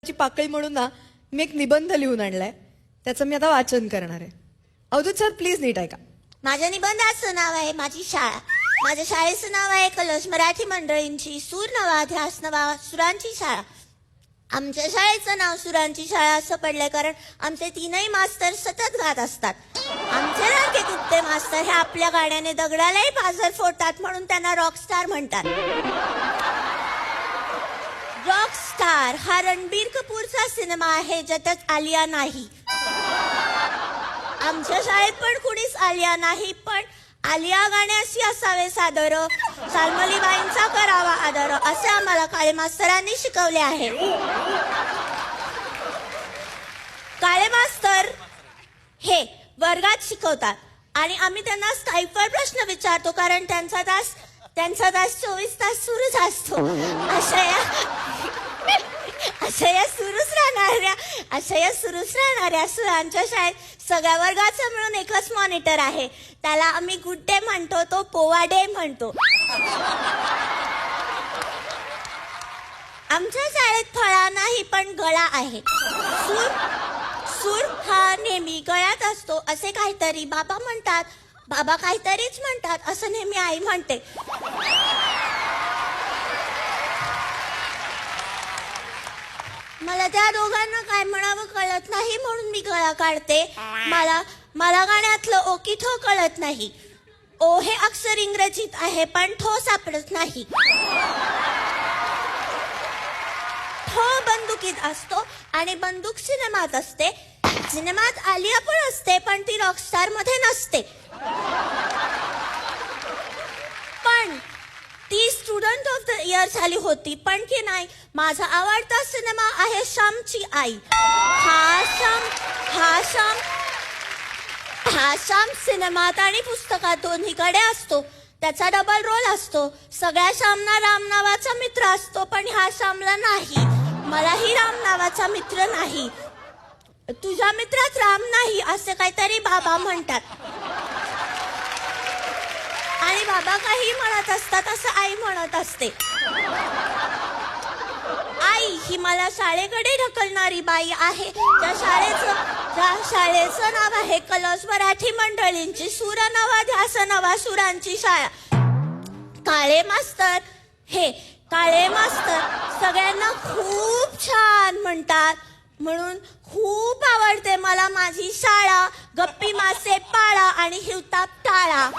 ची पाकळी म्हणून ना मी एक निबंध लिहून आणलाय, त्याचं मी आता वाचन करणार आहे. अवधूत सर प्लीज नीट ऐका. माझ्या निबंधाचं नाव आहे माझी शाळा. माझ्या शाळेचं नाव आहे कलश मराठी मंडळींची सूर नवा ध्यास नवा सुरांची शाळा. आमच्या शाळेचं नाव सुरांची शाळा असं पडलंय कारण आमचे तीनही मास्तर सतत गात असतात. आमचे लाडके गुप्ते मास्तर हे आपल्या गाण्याने दगडालाही पाझर फोडतात म्हणून त्यांना रॉकस्टार म्हणतात. रॉकस्टार हा रणबीर कपूरचा सिनेमा आहे, ज्याच्यात आलिया नाही. आमच्या शाळेत पण कुणीच आलिया नाही, पण आलिया गाण्याशी असावे सादर, सालमलीबाईंचा करावा आदर असे आम्हाला काळे मास्तरांनी शिकवले आहे. काळे मास्तर हे वर्गात शिकवतात आणि आम्ही त्यांना स्काईपवर प्रश्न विचारतो कारण त्यांचा तास 24 तास सुरूच असतो. अशा या सुरूच राहणाऱ्या सुरांच्या शाळेत सगळ्या वर्गाचा मिळून एकच मॉनिटर आहे. त्याला आम्ही गुड डे म्हणतो, तो पोवा डे म्हणतो. आमच्या शाळेत फळा नाही पण गळा आहे. सूर हा नेहमी गळ्यात असतो असे काहीतरी बाबा म्हणतात. बाबा काहीतरीच म्हणतात असं नेहमी आई म्हणते. मला त्या दोघांना काय म्हणावं कळत नाही म्हणून मी गळा काढते. मला गाण्यातलं ओ की ठो कळत नाही. ओ हे अक्षर इंग्रजीत आहे पण ठो सापडत नाही. ठो बंदुकीत असतो आणि बंदूक सिनेमात असते. सिनेमात आलिया पण असते पण ती रॉकस्टार मध्ये नसते. पण ती स्टुडंट ऑफ द इयर झाली होती. पण की नाही, माझा आवडता सिनेमा आहे श्यामची आई. हा श्याम सिनेमात आणि पुस्तकात दोन्हीकडे असतो. त्याचा डबल रोल असतो. सगळ्या श्यामना राम नावाचा मित्र असतो पण ह्या श्यामला नाही. मलाही राम नावाचा मित्र नाही. तुझ्या मित्रात राम नाही असे काहीतरी बाबा म्हणतात आणि बाबा काही म्हणत असतात असं आई म्हणत असते. आई ही मला शाळेकडे ढकलणारी बाई आहे. त्या शाळेचं नाव आहे कलश मराठी मंडळींची सूर नवा ध्यास नवा सुरांची शाळा. काळे मास्तर सगळ्यांना खूप छान म्हणतात म्हणून खूप आवडते मला माझी शाळा. गप्पी मासे पाळा आणि हिवताप टाळा.